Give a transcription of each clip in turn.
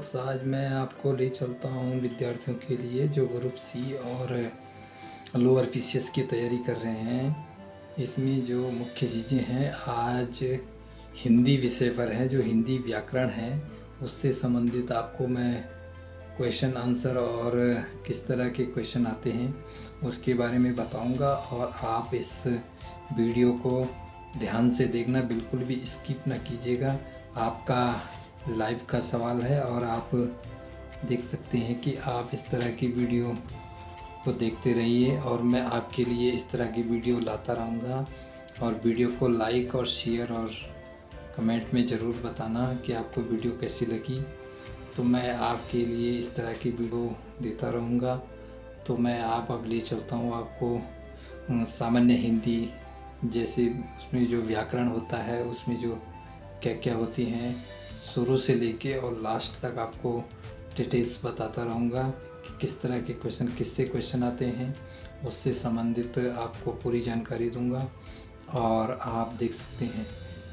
Viewers, आज मैं आपको ले चलता हूँ विद्यार्थियों के लिए जो ग्रुप सी और लोअर पीसीएस की तैयारी कर रहे हैं। इसमें जो मुख्य चीज़ें हैं, आज हिंदी विषय पर है, जो हिंदी व्याकरण है उससे संबंधित आपको मैं क्वेश्चन आंसर और किस तरह के क्वेश्चन आते हैं उसके बारे में बताऊंगा। और आप इस वीडियो को ध्यान से देखना, बिल्कुल भी स्किप ना कीजिएगा। आपका लाइव का सवाल है और आप देख सकते हैं कि आप इस तरह की वीडियो को देखते रहिए और मैं आपके लिए इस तरह की वीडियो लाता रहूँगा। और वीडियो को लाइक और शेयर और कमेंट में ज़रूर बताना कि आपको वीडियो कैसी लगी। तो मैं आपके लिए इस तरह की वीडियो देता रहूँगा। तो मैं अब ले चलता हूँ आपको सामान्य हिंदी, जैसे उसमें जो व्याकरण होता है उसमें जो क्या क्या होती हैं, शुरू से लेके और लास्ट तक आपको डिटेल्स बताता रहूँगा कि किस तरह के क्वेश्चन, किससे क्वेश्चन आते हैं, उससे संबंधित आपको पूरी जानकारी दूँगा। और आप देख सकते हैं,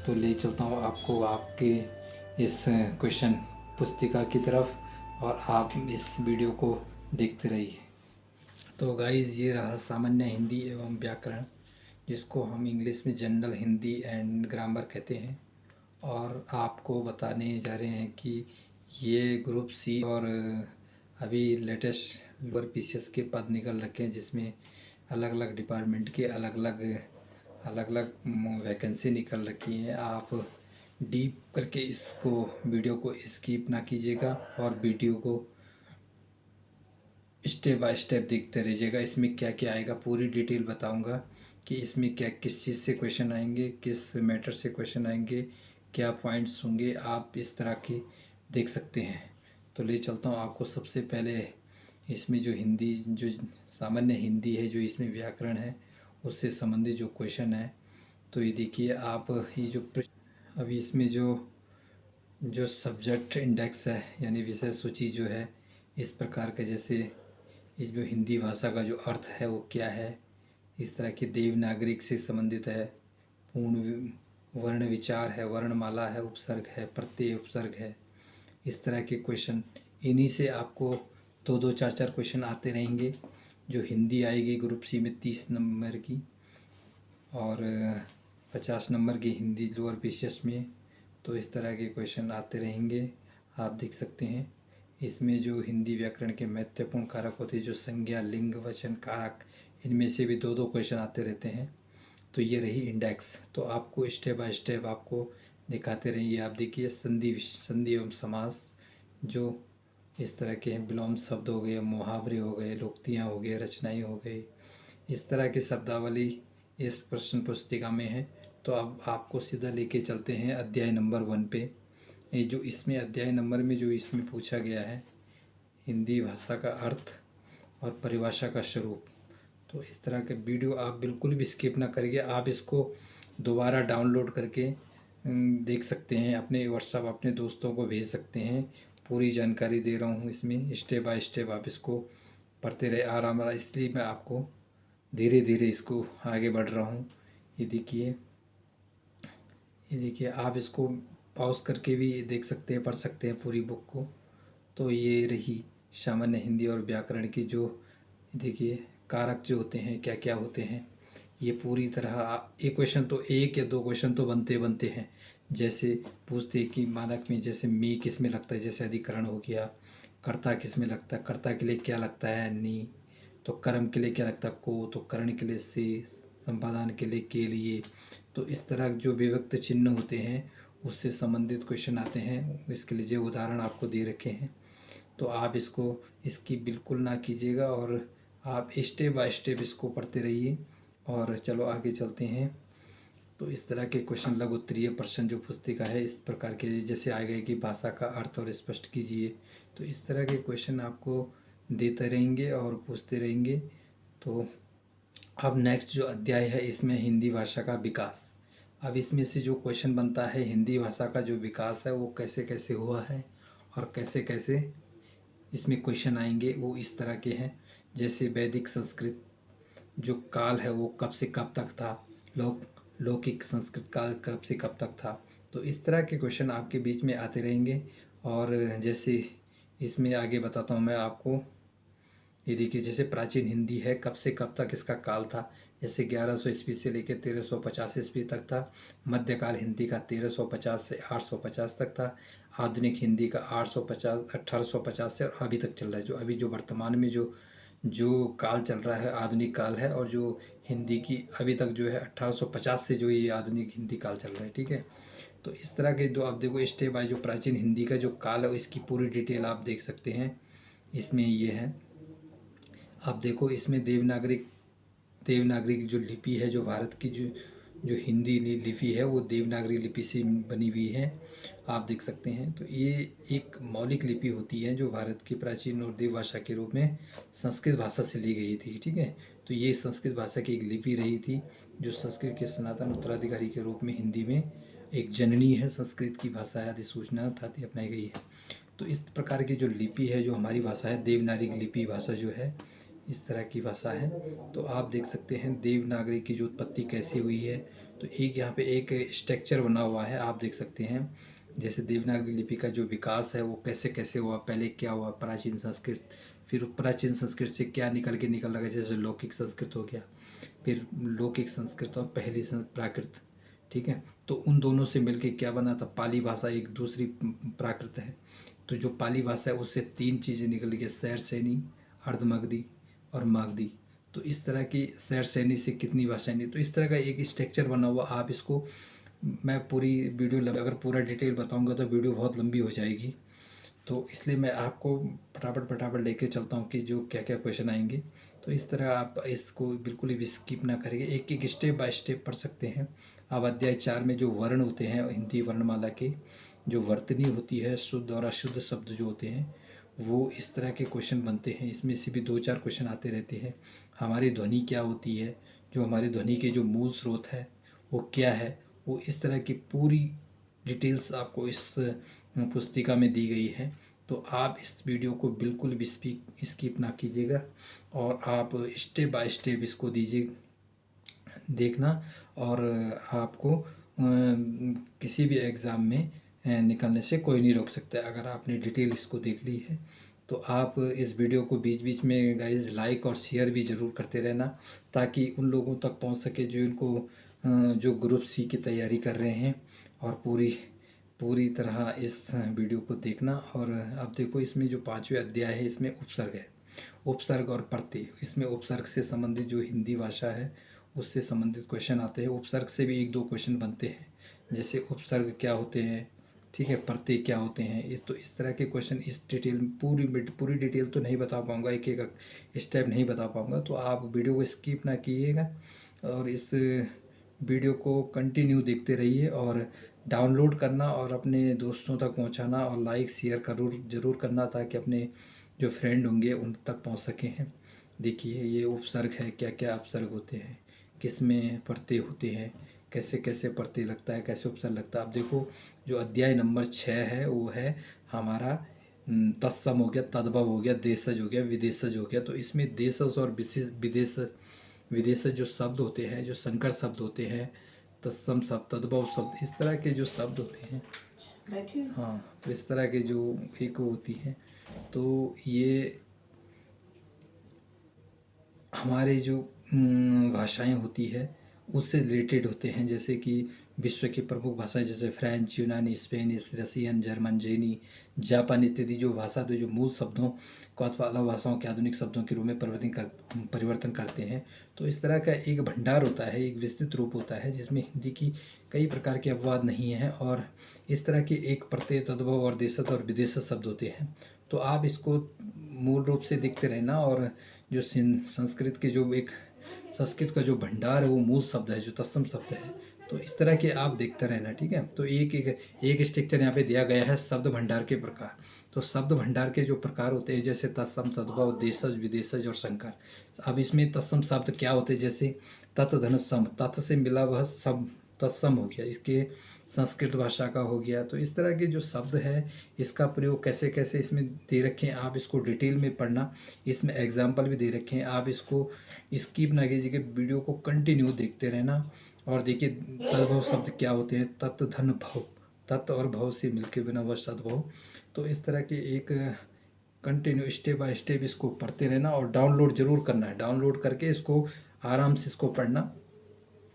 तो ले चलता हूँ आपको आपके इस क्वेश्चन पुस्तिका की तरफ और आप इस वीडियो को देखते रहिए। तो गाइस, ये रहा सामान्य हिंदी एवं व्याकरण, जिसको हम इंग्लिश में जनरल हिंदी एंड ग्रामर कहते हैं। और आपको बताने जा रहे हैं कि ये ग्रुप सी और अभी लेटेस्ट लोअर पीसीएस के पद निकल रखे हैं, जिसमें अलग अलग डिपार्टमेंट के अलग अलग वैकेंसी निकल रखी हैं। आप डीप करके इसको वीडियो को स्किप ना कीजिएगा और वीडियो को स्टेप बाय स्टेप देखते रहिएगा। इसमें क्या क्या आएगा पूरी डिटेल बताऊंगा कि इसमें क्या किस चीज़ से क्वेश्चन आएंगे, किस मैटर से क्वेश्चन आएंगे, क्या पॉइंट्स होंगे, आप इस तरह के देख सकते हैं। तो ले चलता हूँ आपको सबसे पहले इसमें जो हिंदी, जो सामान्य हिंदी है, जो इसमें व्याकरण है उससे संबंधित जो क्वेश्चन है। तो ये देखिए आप, ये जो अभी इसमें जो जो सब्जेक्ट इंडेक्स है यानी विषय सूची जो है इस प्रकार के, जैसे इस जो हिंदी भाषा का जो अर्थ है वो क्या है, इस तरह के देवनागरिक से संबंधित है, पूर्ण वर्ण विचार है, वर्णमाला है, उपसर्ग है, प्रत्यय उपसर्ग है, इस तरह के क्वेश्चन। इन्हीं से आपको दो दो चार चार क्वेश्चन आते रहेंगे। जो हिंदी आएगी ग्रुप सी में 30 नंबर की और 50 नंबर की हिंदी लोअर पीसीएस में। तो इस तरह के क्वेश्चन आते रहेंगे, आप देख सकते हैं। इसमें जो हिंदी व्याकरण के महत्वपूर्ण कारक होते हैं, जो संज्ञा, लिंग, वचन, कारक, इनमें से भी दो दो क्वेश्चन आते रहते हैं। तो ये रही इंडेक्स। तो आपको स्टेप बाय स्टेप आपको दिखाते रहिए। आप देखिए संधि एवं समास, जो इस तरह के हैं, विलोम शब्द हो गए, मुहावरे हो गए, लोकोक्तियाँ हो गए, रचनाएँ हो गई, इस तरह की शब्दावली इस प्रश्न पुस्तिका में है। तो अब आपको सीधा लेके चलते हैं अध्याय नंबर 1 पे। ये जो इसमें अध्याय नंबर में जो इसमें पूछा गया है, हिंदी भाषा का अर्थ और परिभाषा का स्वरूप। तो इस तरह के वीडियो आप बिल्कुल भी स्किप ना करिए। आप इसको दोबारा डाउनलोड करके देख सकते हैं, अपने व्हाट्सएप अपने दोस्तों को भेज सकते हैं। पूरी जानकारी दे रहा हूँ इसमें, स्टेप बाय स्टेप आप इसको पढ़ते रहे आराम आराम, इसलिए मैं आपको धीरे धीरे इसको आगे बढ़ रहा हूँ। ये देखिए, ये देखिए आप इसको पॉज करके भी देख सकते हैं, पढ़ सकते हैं पूरी बुक को। तो ये रही सामान्य हिंदी और व्याकरण की जो, देखिए कारक जो होते हैं क्या क्या होते हैं, ये पूरी तरह एक क्वेश्चन तो, एक या दो क्वेश्चन तो बनते बनते हैं। जैसे पूछते हैं कि मानक में जैसे मी किस में लगता है, जैसे अधिकरण हो गया, कर्ता किस में लगता है, कर्ता के लिए क्या लगता है नी, तो कर्म के लिए क्या लगता है को, तो करण के लिए से, संपादन के लिए के लिए। तो इस तरह जो विभक्त चिन्ह होते हैं उससे संबंधित क्वेश्चन आते हैं। इसके लिए जो उदाहरण आपको दे रखे हैं, तो आप इसको इसकी बिल्कुल ना कीजिएगा और आप स्टेप बाय स्टेप इसको पढ़ते रहिए। और चलो आगे चलते हैं। तो इस तरह के क्वेश्चन लघु उत्तरीय प्रश्न जो पुस्तिका है इस प्रकार के, जैसे आ गए कि भाषा का अर्थ और स्पष्ट कीजिए। तो इस तरह के क्वेश्चन आपको देते रहेंगे और पूछते रहेंगे। तो अब नेक्स्ट जो अध्याय है इसमें हिंदी भाषा का विकास। अब इसमें से जो क्वेश्चन बनता है, हिंदी भाषा का जो विकास है वो कैसे कैसे हुआ है और कैसे कैसे इसमें क्वेश्चन आएंगे, वो इस तरह के हैं। जैसे वैदिक संस्कृत जो काल है वो कब से कब तक था, लौकिक संस्कृत काल कब से कब तक था। तो इस तरह के क्वेश्चन आपके बीच में आते रहेंगे। और जैसे इसमें आगे बताता हूँ मैं आपको। ये देखिए, जैसे प्राचीन हिंदी है, कब से कब तक इसका काल था। जैसे 1100 ईस्वी से लेकर 1350 ईस्वी तक था। मध्यकाल हिंदी का 1350 से 850 तक था। आधुनिक हिंदी का 850 1850 से और अभी तक चल रहा है। जो अभी जो वर्तमान में जो जो काल चल रहा है आधुनिक काल है, और जो हिंदी की अभी तक जो है 1850 से जो ये आधुनिक हिंदी काल चल रहा है, ठीक है। तो इस तरह के जो आप देखो स्टेप बाय, जो प्राचीन हिंदी का जो काल है इसकी पूरी डिटेल आप देख सकते हैं। इसमें ये है, आप देखो इसमें देवनागरी की जो लिपि है, जो भारत की जो जो हिंदी लिपि है वो देवनागरी लिपि से बनी हुई है, आप देख सकते हैं। तो ये एक मौलिक लिपि होती है जो भारत की प्राचीन और देव भाषा के रूप में संस्कृत भाषा से ली गई थी, ठीक है। तो ये संस्कृत भाषा की एक लिपि रही थी, जो संस्कृत के सनातन उत्तराधिकारी के रूप में हिंदी में एक जननी है, संस्कृत की भाषा है, अधिसूचना था अपनाई गई है। तो इस प्रकार की जो लिपि है, जो हमारी भाषा है देवनागरी लिपि भाषा जो है, इस तरह की भाषा है। तो आप देख सकते हैं देवनागरी की जो उत्पत्ति कैसे हुई है। तो एक यहाँ पे एक स्ट्रक्चर बना हुआ है, आप देख सकते हैं। जैसे देवनागरी लिपि का जो विकास है वो कैसे कैसे हुआ, पहले क्या हुआ, प्राचीन संस्कृत, फिर प्राचीन संस्कृत से क्या निकल लगा, जैसे लौकिक संस्कृत हो गया, फिर लौकिक संस्कृत और पहली प्राकृत, ठीक है। तो उन दोनों से मिलके क्या बना था, पाली भाषा एक दूसरी प्राकृत है। तो जो पाली भाषा है उससे तीन चीज़ें निकल गई, सैर सैनी, अर्धमगधी और मागधी। तो इस तरह की सैर सैनी से कितनी भाषाएं नहीं, तो इस तरह का एक स्ट्रक्चर बना हुआ। आप इसको, मैं पूरी वीडियो अगर पूरा डिटेल बताऊंगा तो वीडियो बहुत लंबी हो जाएगी। तो इसलिए मैं आपको फटाफट फटाफट लेके चलता हूँ कि जो क्या क्या क्वेश्चन आएंगे। तो इस तरह आप इसको बिल्कुल भी स्किप ना करेंगे, एक एक स्टेप बाय स्टेप पढ़ सकते हैं। अब अध्याय 4 में जो वर्ण होते हैं हिंदी वर्णमाला के, जो वर्तनी होती है, शुद्ध और अशुद्ध शब्द जो होते हैं, वो इस तरह के क्वेश्चन बनते हैं। इसमें से भी 2-4 क्वेश्चन आते रहते हैं। हमारी ध्वनि क्या होती है, जो हमारी ध्वनि के जो मूल स्रोत है वो क्या है, वो इस तरह की पूरी डिटेल्स आपको इस पुस्तिका में दी गई है। तो आप इस वीडियो को बिल्कुल भी स्किप ना कीजिएगा, और आप स्टेप बाय स्टेप इसको दीजिए देखना। और आपको किसी भी एग्ज़ाम में निकलने से कोई नहीं रोक सकता अगर आपने डिटेल इसको देख ली है। तो आप इस वीडियो को बीच बीच में गाइज लाइक और शेयर भी ज़रूर करते रहना, ताकि उन लोगों तक पहुंच सके जो इनको जो ग्रुप सी की तैयारी कर रहे हैं। और पूरी पूरी तरह इस वीडियो को देखना। और अब देखो इसमें जो 5वें अध्याय है इसमें उपसर्ग है, उपसर्ग और प्रत्यय। इसमें उपसर्ग से संबंधित जो हिंदी भाषा है उससे संबंधित क्वेश्चन आते हैं। उपसर्ग से भी 1-2 क्वेश्चन बनते हैं, जैसे उपसर्ग क्या होते हैं, ठीक है, प्रत्यय क्या होते हैं। तो इस तरह के क्वेश्चन इस डिटेल में पूरी डिटेल तो नहीं बता पाऊँगा, एक एक स्टेप नहीं बता पाऊँगा। तो आप वीडियो को स्किप ना कीजिएगा और इस वीडियो को कंटिन्यू देखते रहिए, और डाउनलोड करना और अपने दोस्तों तक पहुंचाना, और लाइक शेयर ज़रूर करना, ताकि अपने जो फ्रेंड होंगे उन तक पहुंच सकें हैं। देखिए ये उपसर्ग है, क्या क्या उपसर्ग होते हैं, किस में प्रत्यय होते हैं, कैसे कैसे प्रत्यय लगता है, कैसे उपसर्ग लगता है। अब देखो जो अध्याय नंबर 6 है वो है हमारा तत्सम हो गया, तद्भव हो गया, देशज हो गया, विदेशज हो गया। तो इसमें देशज और विदेश विदेशज जो शब्द होते हैं, जो संकर शब्द होते हैं, तत्सम शब्द, तद्भव शब्द, इस तरह के जो शब्द होते हैं, हाँ, तो इस तरह के जो एक होती हैं, तो ये हमारे जो भाषाएं होती है उससे रिलेटेड होते हैं। जैसे कि विश्व की प्रमुख भाषाएं जैसे फ्रेंच, यूनानी, स्पेनिश, रसियन, जर्मन, जैनी, जापानी इत्यादि जो भाषा तो जो मूल शब्दों को अथवा अलग भाषाओं के आधुनिक शब्दों के रूप में परिवर्तन करते हैं। तो इस तरह का एक भंडार होता है, एक विस्तृत रूप होता है जिसमें हिंदी की कई प्रकार के अपवाद नहीं हैं, और इस तरह के एक प्रत्यय, तद्भव और देशज और विदेशज शब्द होते हैं। तो आप इसको मूल रूप से देखते रहना। और जो संस्कृत के जो एक संस्कृत का जो भंडार है वो मूल शब्द है, जो तत्सम शब्द है। तो इस तरह के आप देखते रहना, ठीक है। तो एक स्ट्रक्चर यहाँ पे दिया गया है शब्द भंडार के प्रकार। तो शब्द भंडार के जो प्रकार होते हैं जैसे तत्सम, तद्भव, देशज, विदेशज और संकर। अब इसमें तत्सम शब्द क्या होते हैं, जैसे तत् धन सम, तत् से मिला वह सब तत्सम हो गया, इसके संस्कृत भाषा का हो गया। तो इस तरह के जो शब्द है इसका प्रयोग कैसे कैसे इसमें दे रखे हैं, आप इसको डिटेल में पढ़ना। इसमें एग्जाम्पल भी दे रखे हैं, आप इसको स्किप ना कीजिए, वीडियो को कंटिन्यू देखते रहना। और देखिए तद्भव शब्द क्या होते हैं, तत् धन भव, तत् और भव से मिलके बना हुआ सद्भव। तो इस तरह के एक कंटिन्यू स्टेप बाय स्टेप इसको पढ़ते रहना और डाउनलोड ज़रूर करना है। डाउनलोड करके इसको आराम से इसको पढ़ना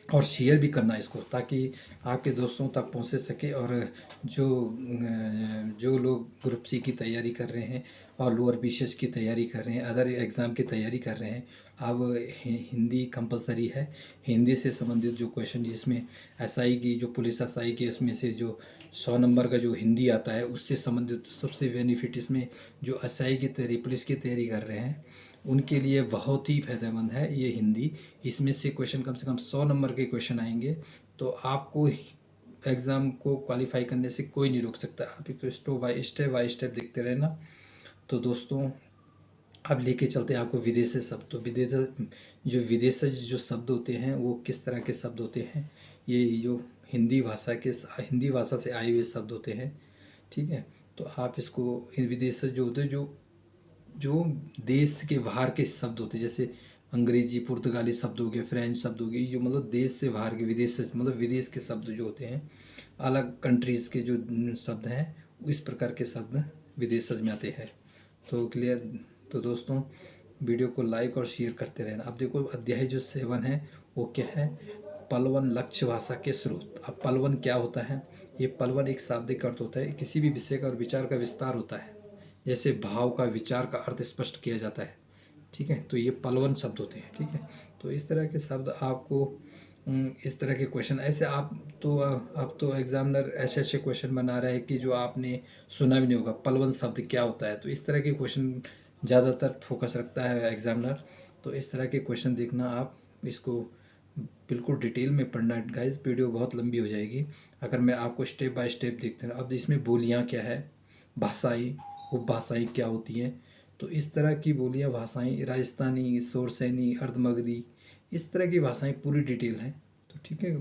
और शेयर भी करना इसको, ताकि आपके दोस्तों तक पहुंच सके। और जो लोग ग्रुप सी की तैयारी कर रहे हैं और लोअर बीसीएस की तैयारी कर रहे हैं, अदर एग्ज़ाम की तैयारी कर रहे हैं, अब हिंदी कंपलसरी है। हिंदी से संबंधित जो क्वेश्चन, जिसमें एसआई की, जो पुलिस एसआई की, उसमें से जो 100 नंबर का जो हिंदी आता है, उससे संबंधित सबसे बेनिफिट इसमें जो एसआई की तैयारी, पुलिस की तैयारी कर रहे हैं, उनके लिए बहुत ही फायदेमंद है ये हिंदी। इसमें से क्वेश्चन कम से कम 100 नंबर के क्वेश्चन आएंगे, तो आपको एग्ज़ाम को क्वालिफाई करने से कोई नहीं रोक सकता। आप इसको बाय स्टेप देखते रहना। तो दोस्तों, अब लेके चलते हैं आपको विदेशी शब्द। तो विदेशज जो शब्द होते हैं वो किस तरह के शब्द होते हैं, ये जो हिंदी भाषा से आए हुए शब्द होते हैं, ठीक है। तो आप इसको, विदेशज जो होते हैं, जो देश के बाहर के शब्द होते हैं, जैसे अंग्रेजी पुर्तगाली शब्द हो गए, फ्रेंच शब्द हो गए, जो मतलब देश से बाहर के, विदेश से मतलब विदेश के शब्द जो होते हैं, अलग कंट्रीज़ के जो शब्द हैं, इस प्रकार के शब्द विदेशज में आते हैं। तो क्लियर। तो दोस्तों, वीडियो को लाइक और शेयर करते रहना। अब देखो, अध्याय जो 7 है वो क्या है, पलवन लक्ष्य भाषा के स्रोत। अब पलवन क्या होता है, ये पलवन एक शाब्दिक अर्थ होता है, किसी भी विषय का और विचार का विस्तार होता है, जैसे भाव का, विचार का अर्थ स्पष्ट किया जाता है, ठीक है। तो ये पलवन शब्द होते हैं, ठीक है। तो इस तरह के शब्द आपको, इस तरह के क्वेश्चन ऐसे आप तो एग्जामिनर ऐसे ऐसे क्वेश्चन बना रहे हैं कि जो आपने सुना भी नहीं होगा, पलवन शब्द क्या होता है। तो इस तरह के क्वेश्चन ज़्यादातर फोकस रखता है एग्जामिनर। तो इस तरह के क्वेश्चन देखना, आप इसको बिल्कुल डिटेल में पढ़ना गाइज, वीडियो बहुत लंबी हो जाएगी अगर मैं आपको स्टेप बाय स्टेप देखते हैं। अब इसमें बोलियाँ क्या है, भाषाई, उपभाषाई क्या होती हैं, तो इस तरह की बोलियाँ, भाषाएं, राजस्थानी, शोरसैनी, अर्धमगधी, इस तरह की भाषाएं पूरी डिटेल हैं। तो ठीक है,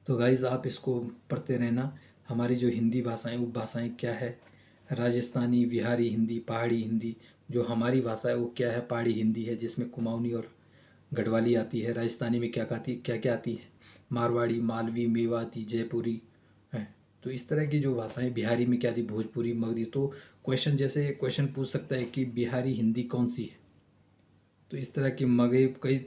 तो गाइज़ आप इसको पढ़ते रहना। हमारी जो हिंदी भाषाएं, उपभाषाएं क्या है, राजस्थानी, बिहारी हिंदी, पहाड़ी हिंदी। जो हमारी भाषा है वो क्या है, पहाड़ी हिंदी है, जिसमें कुमाऊनी और गढ़वाली आती है। राजस्थानी में क्या क्या आती है, मारवाड़ी, मालवी, मेवाती, जयपुरी है। तो इस तरह की जो भाषाएं, बिहारी में क्या आती, भोजपुरी, मगधी। तो क्वेश्चन, जैसे क्वेश्चन पूछ सकता है कि बिहारी हिंदी कौन सी है, तो इस तरह की मगही कई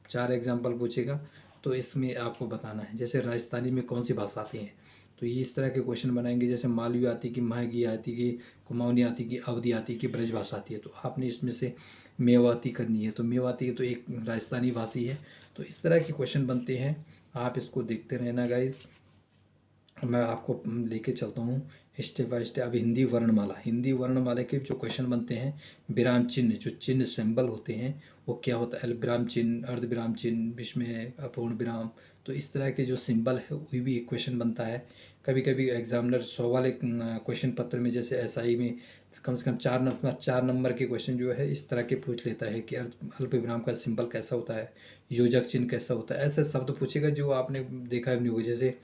4 एग्जाम्पल पूछेगा, तो इसमें आपको बताना है। जैसे राजस्थानी में कौन सी भाषा आती है, तो ये इस तरह के क्वेश्चन बनाएंगे। जैसे मालवी आती कि, महगी आती कि, कुमाऊनी आती कि, अवधी आती कि, ब्रज भाषा आती है। तो आपने इसमें से मेवाती करनी है, तो मेवाती तो एक राजस्थानी भाषी है। तो इस तरह के क्वेश्चन बनते हैं, आप इसको देखते रहना गाइज। मैं आपको लेके चलता हूँ स्टेप बाय स्टेप। अब हिंदी वर्णमाला के जो क्वेश्चन बनते हैं, विराम चिन्ह, जो चिन्ह सिंबल होते हैं, वो क्या होता है, अल्प विराम चिन्ह, अर्ध विराम चिन्ह, बीच में अपूर्ण विराम। तो इस तरह के जो सिंबल है वही भी एक क्वेश्चन बनता है। कभी कभी एग्जामिनर 100 वाले क्वेश्चन पत्र में, जैसे एसआई में कम से कम 4 नंबर के क्वेश्चन जो है इस तरह के पूछ लेता है कि अल्प विराम का सिंबल कैसा होता है, योजक चिन्ह कैसा होता है। ऐसे शब्द पूछेगा जो आपने देखा भी नहीं होगा। जैसे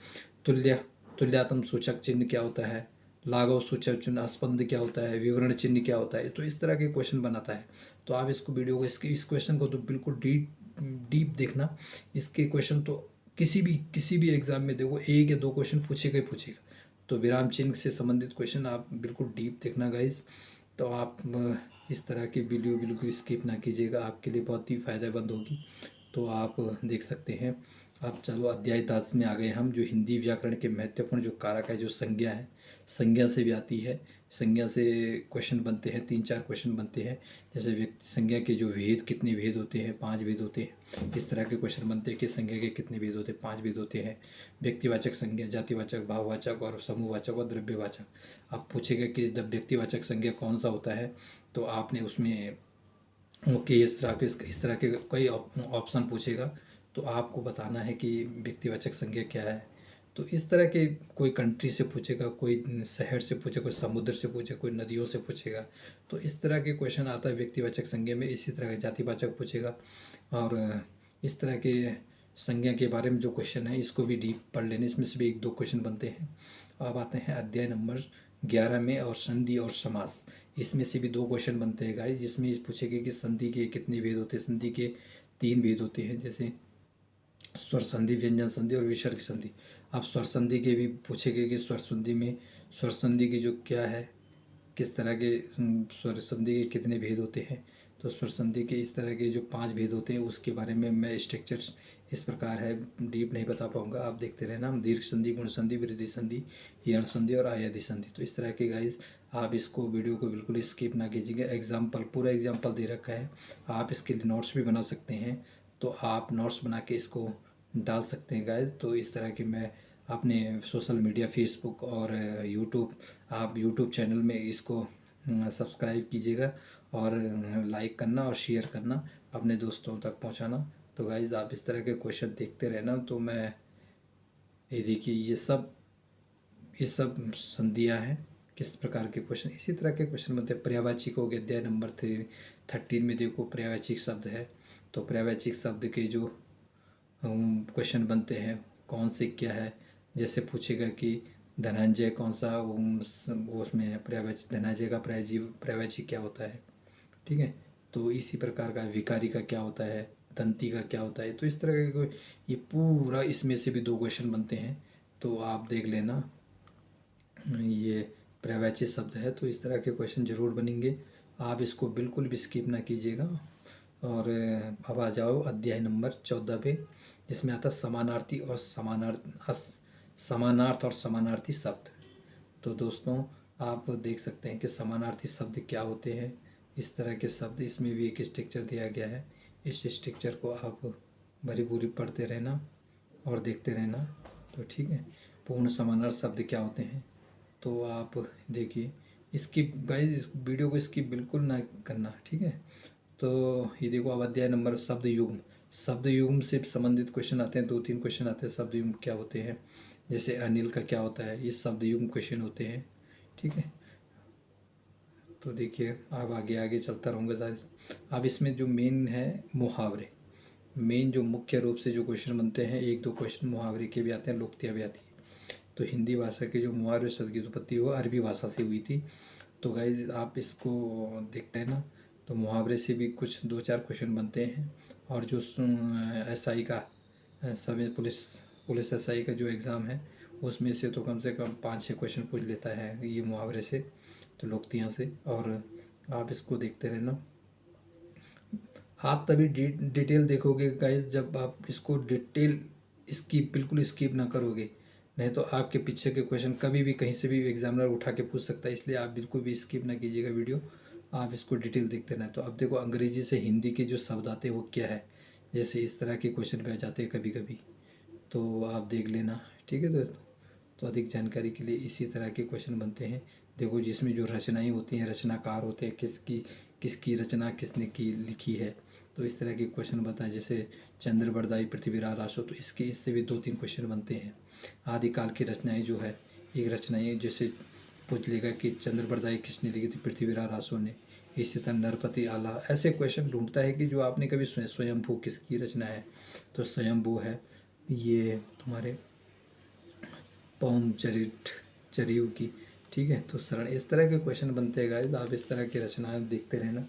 तुल्य तुल्यात्म सूचक चिन्ह क्या होता है, लाघव सूचक चिन्ह, स्पंद क्या होता है, विवरण चिन्ह क्या होता है। तो इस तरह के क्वेश्चन बनाता है। तो आप इसको वीडियो को, इस क्वेश्चन को तो बिल्कुल डीप देखना। इसके क्वेश्चन तो किसी भी एग्जाम में देखो, 1 या 2 क्वेश्चन पूछेगा ही पूछेगा। तो विराम चिन्ह से संबंधित क्वेश्चन आप बिल्कुल डीप देखना गाइज। तो आप इस तरह की वीडियो बिल्कुल स्किप ना कीजिएगा, आपके लिए बहुत ही फ़ायदेमंद होगी। तो आप देख सकते हैं। अब चलो अध्याय 10 में आ गए हम, जो हिंदी व्याकरण के महत्वपूर्ण जो कारक है, जो संज्ञा है, संज्ञा से भी आती है। संज्ञा से क्वेश्चन बनते हैं, 3-4 क्वेश्चन बनते हैं। जैसे व्यक्ति संज्ञा के जो भेद, कितने भेद होते हैं, 5 भेद होते हैं। इस तरह के क्वेश्चन बनते हैं कि संज्ञा के कितने भेद होते हैं, 5 भेद होते हैं। व्यक्तिवाचक संज्ञा, जातिवाचक, भाववाचक और समूहवाचक और द्रव्यवाचक। अब पूछेगा कि जब व्यक्तिवाचक संज्ञा कौन सा होता है, तो आपने उसमें ओके इस तरह के कई ऑप्शन पूछेगा, तो आपको बताना है कि व्यक्तिवाचक संज्ञा क्या है। तो इस तरह के कोई कंट्री से पूछेगा, कोई शहर से पूछेगा, कोई समुद्र से पूछेगा, कोई नदियों से पूछेगा। तो इस तरह के क्वेश्चन आता है व्यक्तिवाचक संज्ञा में। इसी तरह का जातिवाचक पूछेगा। और इस तरह के संज्ञा के बारे में जो क्वेश्चन है, इसको भी डीप पढ़ लेने, इसमें से भी 1-2 क्वेश्चन बनते हैं। अब आते हैं अध्याय नंबर 11 में, और संधि और समास। इसमें से भी 2 क्वेश्चन बनते हैं गाइस, जिसमें इस पूछेगा कि संधि के कितने भेद होते हैं। संधि के 3 भेद होते हैं, जैसे स्वर संधि, व्यंजन संधि और विसर्ग संधि। अब स्वर संधि के भी पूछेंगे कि स्वर संधि में, स्वर संधि की जो क्या है, किस तरह के स्वर संधि के कितने भेद होते हैं। तो स्वर संधि के इस तरह के जो 5 भेद होते हैं उसके बारे में मैं स्ट्रक्चर्स इस प्रकार है, डीप नहीं बता पाऊँगा, आप देखते रहना। दीर्घ संधि, गुण संधि, वृद्धि संधि, यण संधि और आयादी संधि। तो इस तरह के गाइस आप इसको वीडियो को बिल्कुल स्किप ना कीजिएगा। एग्जाम्पल, पूरा एग्जाम्पल दे रखा है, आप इसके लिए नोट्स भी बना सकते हैं। तो आप नोट्स बना के इसको डाल सकते हैं गाइस। तो इस तरह के मैं अपने सोशल मीडिया, फेसबुक और यूट्यूब, आप यूट्यूब चैनल में इसको सब्सक्राइब कीजिएगा और लाइक करना और शेयर करना, अपने दोस्तों तक पहुंचाना। तो गाइज़ आप इस तरह के क्वेश्चन देखते रहना। तो मैं ये देखिए, ये सब संधियाँ हैं, किस प्रकार के क्वेश्चन, इसी तरह के क्वेश्चन बनते हैं। पर्यायवाची हो गया, अध्याय नंबर 13 में देखो पर्यायवाची शब्द है। तो पर्यायवाची शब्द के जो क्वेश्चन बनते हैं, कौन से क्या है, जैसे पूछेगा कि धनंजय कौन सा वो उसमें है पर्यायवाची, धनंजय का पर्यायवाची क्या होता है, ठीक है। तो इसी प्रकार का विकारी का क्या होता है, दंती का क्या होता है। तो इस तरह के ये पूरा, इसमें से भी 2 क्वेश्चन बनते हैं। तो आप देख लेना, ये पर्यायवाची शब्द है। तो इस तरह के क्वेश्चन ज़रूर बनेंगे, आप इसको बिल्कुल भी स्किप ना कीजिएगा। और अब आ जाओ अध्याय नंबर 14 पे, जिसमें आता है समानार्थी और समानार्थ और समानार्थी शब्द। तो दोस्तों आप देख सकते हैं कि समानार्थी शब्द क्या होते हैं, इस तरह के शब्द, इसमें भी एक स्ट्रक्चर दिया गया है। इस स्ट्रक्चर को आप भरी पूरी पढ़ते रहना और देखते रहना। तो ठीक है, पूर्ण समानार्थी शब्द क्या होते हैं, तो आप देखिए। इसकी गाइस, इस वीडियो को स्किप बिल्कुल ना करना, ठीक है। तो ये देखो, अब अध्याय नंबर शब्द युग्म, शब्द युग्म से संबंधित क्वेश्चन आते हैं, 2-3 क्वेश्चन आते हैं। शब्द युग्म क्या होते हैं, जैसे अनिल का क्या होता है, ये शब्द युग्म क्वेश्चन होते हैं, ठीक है। तो देखिए, अब आगे आगे चलता रहूँगा सारे। अब इसमें जो मेन है मुहावरे, मेन जो मुख्य रूप से जो क्वेश्चन बनते हैं, 1-2 क्वेश्चन मुहावरे के भी आते हैं, लोकोक्तियाँ भी आती है। तो हिंदी भाषा के जो मुहावरे शब्द की उत्पत्ति वो अरबी भाषा से हुई थी। तो गाइज आप इसको देखते हैं ना, तो मुहावरे से भी कुछ 2-4 क्वेश्चन बनते हैं। और जो एसआई का सब पुलिस एसआई का जो एग्ज़ाम है, उसमें से तो कम से कम 5-6 क्वेश्चन पूछ लेता है ये मुहावरे से, तो लोकतियाँ से। और आप इसको देखते रहना, आप तभी डिटेल देखोगे गाइज जब आप इसको डिटेल स्किप, बिल्कुल स्किप ना करोगे, नहीं तो आपके पीछे के क्वेश्चन कभी भी कहीं से भी एग्जामिनर उठा के पूछ सकता है। इसलिए आप बिल्कुल भी स्किप ना कीजिएगा वीडियो, आप इसको डिटेल देखते रहना। तो अब देखो, अंग्रेजी से हिंदी के जो शब्द आते हैं वो क्या है, जैसे इस तरह के क्वेश्चन पे आ जाते हैं कभी कभी, तो आप देख लेना, ठीक है दोस्तों। तो अधिक जानकारी के लिए इसी तरह के क्वेश्चन बनते हैं। देखो, जिसमें जो रचनाएं होती हैं, रचनाकार होते हैं, किसकी रचना किसने की लिखी है, तो इस तरह के क्वेश्चन बनता है। जैसे चंद्र बरदाई पृथ्वीराज रासो, तो इससे भी 2-3 क्वेश्चन बनते हैं। आदिकाल की रचनाएं जो है, एक रचनाएं जैसे पूछ लेगा कि चंद्र बरदाई किसने लिखी थी, पृथ्वीराज रासो ने। इसी तरह नरपति आला, ऐसे क्वेश्चन ढूंढता है कि जो आपने कभी स्वयंभू किसकी रचना है, तो स्वयंभू है ये तुम्हारे पौम चरियू की, ठीक है। तो सरल इस तरह के क्वेश्चन बनते हैं गाइस, आप इस तरह की रचनाएं देखते रहना।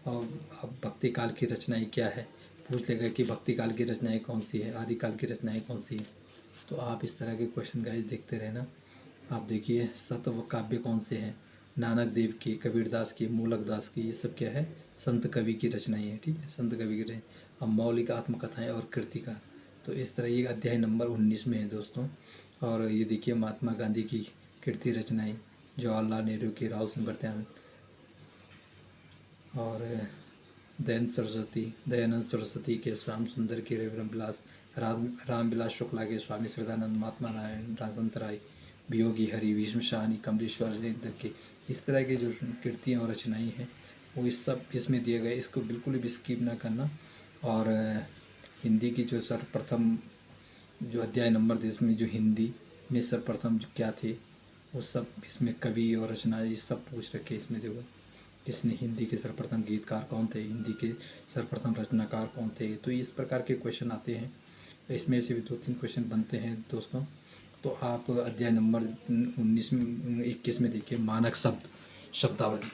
और अब भक्ति काल की रचनाएं क्या है, पूछ लेगा कि भक्ति काल की रचनाएं कौन सी है, आदिकाल की रचनाएं कौन सी है। तो आप इस तरह के क्वेश्चन गाइस देखते रहना। आप देखिए, सतव काव्य कौन से हैं, नानक देव की, कबीरदास की, मूलक दास की, ये सब क्या है, संत कवि की रचनाएं हैं, ठीक है, संत कवि की रचनाएं। अब मौलिक आत्मकथाएं और कृतिका, तो इस तरह ये अध्याय नंबर 19 में है दोस्तों। और ये देखिए, महात्मा गांधी की कृति रचनाएं, जवाहरलाल नेहरू की, राहुल संगरत्यान, और दयानंद सरस्वती के, श्याम सुंदर के, रविरम बिलास, रामविलास शुक्ला के, स्वामी श्रद्धानंद, महात्मा नारायण, राजंत राय, वियोगी हरि, भीष्म शाहनी, कमलेश्वर अजयंतर के, इस तरह की जो कृतियाँ और रचनाएँ हैं वो इस सब इसमें दिए गए, इसको बिल्कुल भी स्किप ना करना। और हिंदी की जो सर्वप्रथम जो अध्याय नंबर थे, इसमें जो हिंदी में सर्वप्रथम जो क्या थे, वो सब इसमें कवि और रचना ये सब पूछ रखे इसमें। देखो, किसने हिंदी के सर्वप्रथम गीतकार कौन थे, हिंदी के सर्वप्रथम रचनाकार कौन थे, तो इस प्रकार के क्वेश्चन आते हैं। इसमें से भी 2-3 क्वेश्चन बनते हैं दोस्तों। तो आप अध्याय नंबर 21 में देखिए, मानक शब्दावली,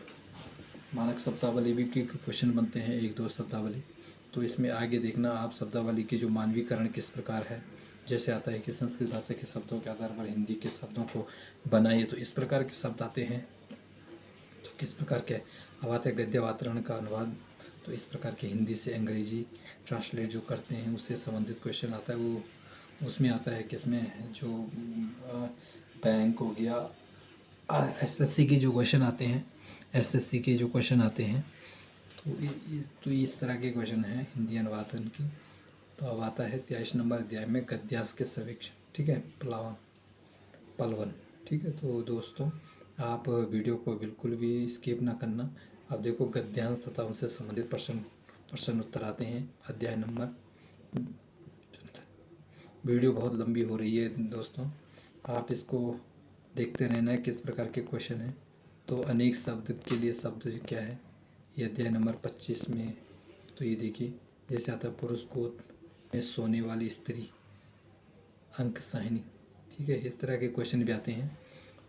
मानक शब्दावली भी के क्वेश्चन बनते हैं, 1-2 शब्दावली। तो इसमें आगे देखना आप, शब्दावली के जो मानवीकरण किस प्रकार है, जैसे आता है कि संस्कृत भाषा के शब्दों के आधार पर हिंदी के शब्दों को बनाइए, तो इस प्रकार के शब्द आते हैं। किस प्रकार के। अब आते हैं गद्य अवतरण का अनुवाद। तो इस प्रकार के हिंदी से अंग्रेजी ट्रांसलेट जो करते हैं उससे संबंधित क्वेश्चन आता है, वो उसमें आता है किसमें, जो बैंक हो गया, एसएससी के जो क्वेश्चन आते हैं, एसएससी के जो क्वेश्चन आते हैं, तो इस तरह के क्वेश्चन हैं हिंदी अनुवादन के। तो अब आता है 23 नंबर अध्याय में गद्यांश के सर्वेक्षण, ठीक है, पलवन, ठीक है। तो दोस्तों आप वीडियो को बिल्कुल भी स्किप ना करना। अब देखो गद्यांश तथा उनसे संबंधित प्रश्न उत्तर आते हैं अध्याय नंबर। वीडियो बहुत लंबी हो रही है दोस्तों, आप इसको देखते रहना है किस प्रकार के क्वेश्चन हैं। तो अनेक शब्द के लिए शब्द क्या है, ये अध्याय नंबर 25 में। तो ये देखिए, जैसे आता है पुरुष गोद में सोने वाली स्त्री, अंक साहिनी, ठीक है, इस तरह के क्वेश्चन भी आते हैं।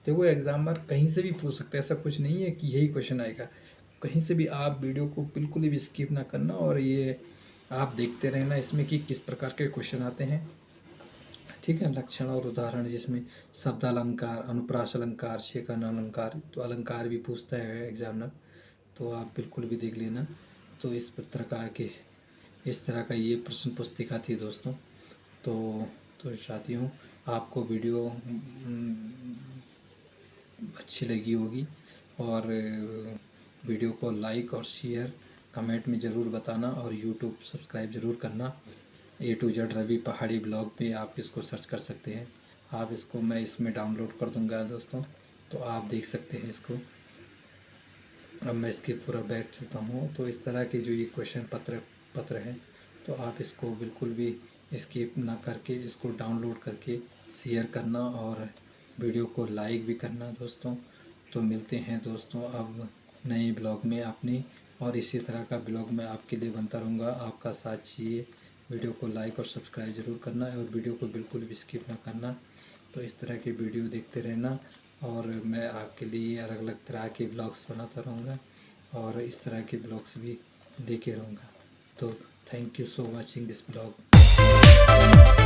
देखो एग्जामर कहीं से भी पूछ सकते हैं, ऐसा कुछ नहीं है कि यही क्वेश्चन आएगा, कहीं से भी। आप वीडियो को बिल्कुल भी स्किप ना करना और ये आप देखते रहना इसमें कि किस प्रकार के क्वेश्चन आते हैं, ठीक है। लक्षण और उदाहरण, जिसमें शब्द अलंकार, अनुप्रास अलंकार, शेखन अलंकार, तो अलंकार भी पूछता है एग्जामिनर, तो आप बिल्कुल भी देख लेना। तो इस प्रकार के, इस तरह का ये प्रश्न पुस्तिका थी दोस्तों। तो चाहती हूँ आपको वीडियो अच्छी लगी होगी, और वीडियो को लाइक और शेयर कमेंट में ज़रूर बताना, और यूट्यूब सब्सक्राइब ज़रूर करना। A to Z रवि पहाड़ी ब्लॉग पे आप इसको सर्च कर सकते हैं, आप इसको मैं इसमें डाउनलोड कर दूंगा दोस्तों, तो आप देख सकते हैं इसको। अब मैं इसके पूरा बैक चलता हूँ। तो इस तरह के जो ये क्वेश्चन पत्र हैं, तो आप इसको बिल्कुल भी स्किप ना करके इसको डाउनलोड करके शेयर करना, और वीडियो को लाइक भी करना दोस्तों। तो मिलते हैं दोस्तों अब नए ब्लॉग में अपने, और इसी तरह का ब्लॉग मैं आपके लिए बनता रहूँगा। आपका साथ चाहिए, वीडियो को लाइक और सब्सक्राइब ज़रूर करना है, और वीडियो को बिल्कुल भी स्किप ना करना। तो इस तरह के वीडियो देखते रहना, और मैं आपके लिए अलग अलग तरह के ब्लॉग्स बनाता रहूँगा, और इस तरह के ब्लॉग्स भी लेके रहूँगा। तो thank you so watching this blog.